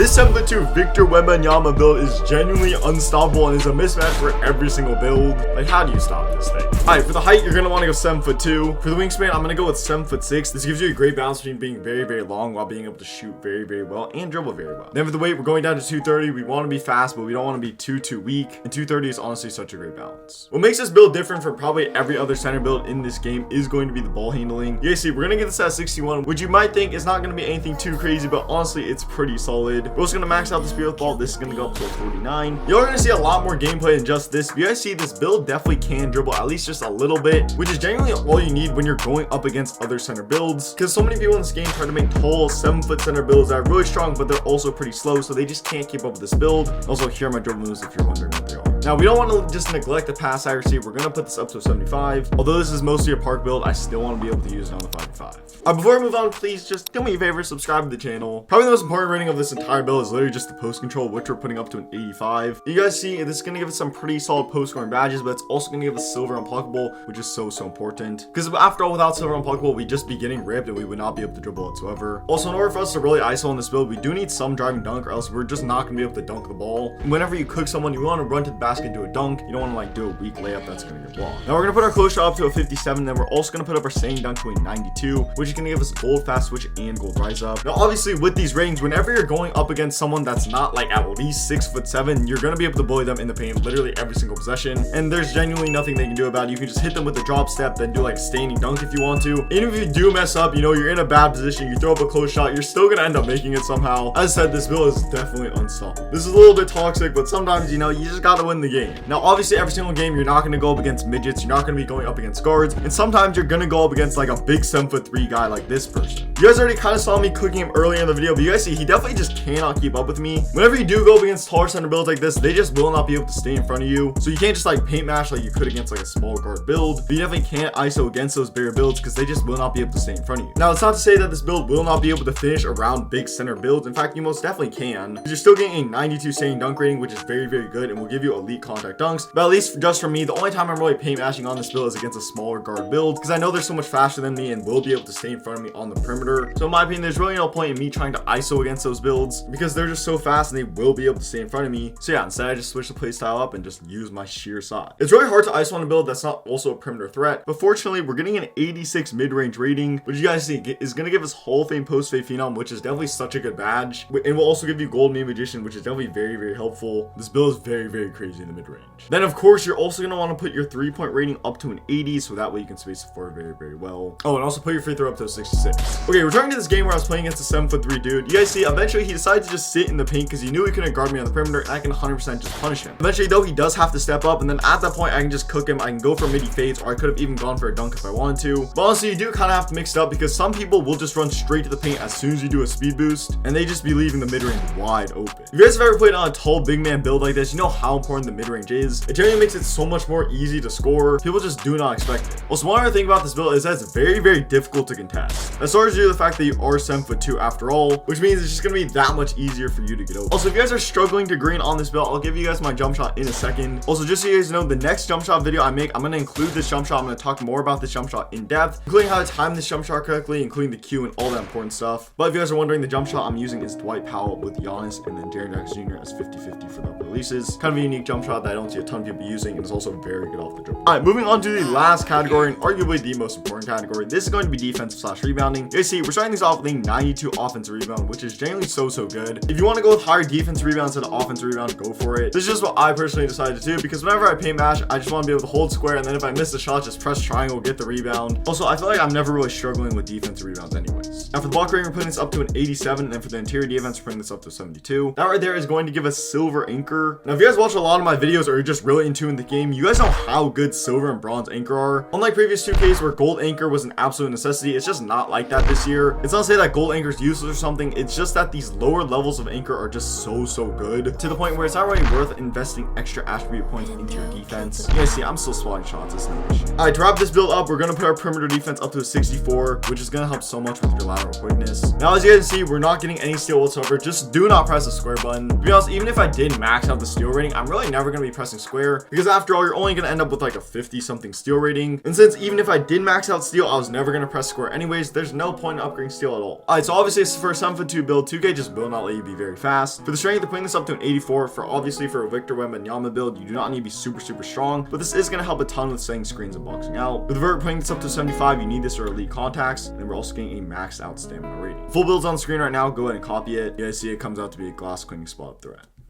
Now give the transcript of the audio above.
This 7'2" Victor Wembanyama build is genuinely unstoppable and is a mismatch for every single build. Like, how do you stop this thing? Alright, for the height, you're going to want to go 7'2". For the wingspan, I'm going to go with 7'6". This gives you a great balance between being very, very long while being able to shoot very, very well and dribble very well. Then for the weight, we're going down to 230. We want to be fast, but we don't want to be too weak. And 230 is honestly such a great balance. What makes this build different from probably every other center build in this game is going to be the ball handling. You guys see, we're going to get this at 61, which you might think is not going to be anything too crazy, but honestly, it's pretty solid. We're also going to max out the speed with ball. This is going to go up to a 49. You're going to see a lot more gameplay than just this. If you guys see, this build definitely can dribble at least just a little bit, which is genuinely all you need when you're going up against other center builds, because so many people in this game try to make tall 7-foot center builds that are really strong, but they're also pretty slow, so they just can't keep up with this build. Also, here are my dribble moves if you're wondering what they are. Now, we don't want to just neglect the pass accuracy. We're going to put this up to a 75. Although this is mostly a park build, I still want to be able to use it on the 55. Before I move on, please just do me a favor, subscribe to the channel. Probably the most important rating of this entire build is literally just the post control, which we're putting up to an 85. You guys see, this is going to give us some pretty solid post scoring badges, but it's also going to give us silver unpluckable, which is so important. Because after all, without silver unpluckable, we'd just be getting ripped and we would not be able to dribble whatsoever. Also, in order for us to really ISO on this build, we do need some driving dunk, or else we're just not going to be able to dunk the ball. And whenever you cook someone, you want to run to the basket and do a dunk. You don't want to like do a weak layup that's going to get blocked. Now we're going to put our close shot up to a 57. Then we're also going to put up our saying dunk to a 92, which is going to give us gold fast switch and gold rise up. Now obviously with these ratings, whenever you're going up against someone that's not like at least 6'7", you're going to be able to bully them in the paint literally every single possession, and there's genuinely nothing they can do about it. You can just hit them with a drop step, then do like a standing dunk if you want to. And if you do mess up, you know, you're in a bad position, you throw up a close shot, you're still going to end up making it somehow. As I said, this build is definitely unstoppable. This is a little bit toxic, but sometimes, you know, you just got to win the game. Now obviously every single game you're not going to go up against midgets, you're not going to be going up against guards, and sometimes you're going to go up against like a big 7'3" guy like this person. You guys already kind of saw me cooking him earlier in the video, but you guys see he definitely just cannot keep up with me. Whenever you do go up against taller center builds like this, they just will not be able to stay in front of you, so you can't just like paint mash like you could against like a small guard build, but you definitely can't ISO against those bigger builds because they just will not be able to stay in front of you. Now it's not to say that this build will not be able to finish around big center builds. In fact, you most definitely can. You're still getting a 92 saying dunk rating, which is very good and will give you elite contact dunks. But at least just for me, the only time I'm really paint mashing on this build is against a smaller guard build, because I know they're so much faster than me and will be able to stay in front of me on the perimeter. So in my opinion, there's really no point in me trying to ISO against those builds because they're just so fast and they will be able to stay in front of me. So yeah, instead I just switch the play style up and just use my sheer size. It's really hard to ISO on a build that's not also a perimeter threat, but fortunately we're getting an 86 mid-range rating, which you guys see is going to give us Hall of Fame post-fade phenom, which is definitely such a good badge, and will also give you gold meme magician, which is definitely very helpful. This build is very crazy in the mid-range. Then of course you're also going to want to put your 3-point rating up to an 80, so that way you can space the floor very well. Oh, and also put your free throw up to a 66. Okay, returning to this game where I was playing against a 7'3" dude. You guys see, eventually he decided to just sit in the paint because he knew he couldn't guard me on the perimeter, and I can 100% just punish him. Eventually though, he does have to step up, and then at that point I can just cook him. I can go for midi fades, or I could have even gone for a dunk if I wanted to. But honestly, you do kind of have to mix it up because some people will just run straight to the paint as soon as you do a speed boost, and they just be leaving the mid-range wide open. If you guys have ever played on a tall big man build like this, you know how important the mid-range is. It generally makes it so much more easy to score. People just do not expect it. Also, one other thing about this build is that it's very difficult to contest. That starts due to the fact that you are 7'2" after all, which means it's just going to be that much easier for you to get over. Also, if you guys are struggling to green on this build, I'll give you guys my jump shot in a second. Also, just so you guys know, the next jump shot video I make, I'm going to include this jump shot. I'm going to talk more about this jump shot in depth, including how to time this jump shot correctly, including the cue and all that important stuff. But if you guys are wondering, the jump shot I'm using is Dwight Powell with Giannis and then Jaren Jackson Jr. as 50-50 for the upper releases. Kind of a unique jump shot that I don't see a ton of people using, and it's also very good off the dribble. Alright, moving on to the last category, and arguably the most important category. This is going to be defensive/rebounding. You guys see, we're starting these off with a 92 offensive rebound, which is generally so good. If you want to go with higher defensive rebounds than offensive rebound, go for it. This is just what I personally decided to do, because whenever I paint mash, I just want to be able to hold square, and then if I miss the shot, just press triangle, get the rebound. Also, I feel like I'm never really struggling with defensive rebounds anyways. Now for the block rating, we're putting this up to an 87, and then for the interior defense, we're putting this up to 72. That right there is going to give us silver anchor. Now if you guys watch a lot of my videos or you're just really in tune with the game, you guys know how good silver and bronze anchor are. Unlike previous 2Ks where gold anchor was an absolute necessity, it's just not like that this year. It's not to say that gold anchor is useless or something, it's just that these lower levels of anchor are just so good, to the point where it's not really worth investing extra attribute points into your defense. You guys see, I'm still swatting shots, it's no issue. Alright, to wrap this build up, we're going to put our perimeter defense up to a 64, which is going to help so much with your lateral quickness. Now as you guys can see, we're not getting any steal whatsoever. Just do not press the square button. To be honest, even if I did max out the steal rating, I'm really never going to be pressing square, because after all, you're only going to end up with like a 50 something steel rating. And since even if I did max out steel, I was never going to press square anyways, there's no point in upgrading steel at all. Alright, so obviously for a 7'2" build, 2K just will not let you be very fast. For the strength, they're putting this up to an 84. For obviously for a Victor Wembanyama build, you do not need to be super strong, but this is going to help a ton with setting screens and boxing out. With the Vert putting this up to 75, you need this for elite contacts, and then we're also getting a maxed out stamina rating. Full build's on screen right now, go ahead and copy it. You guys see it comes out to be a glass cleaning spot up the red.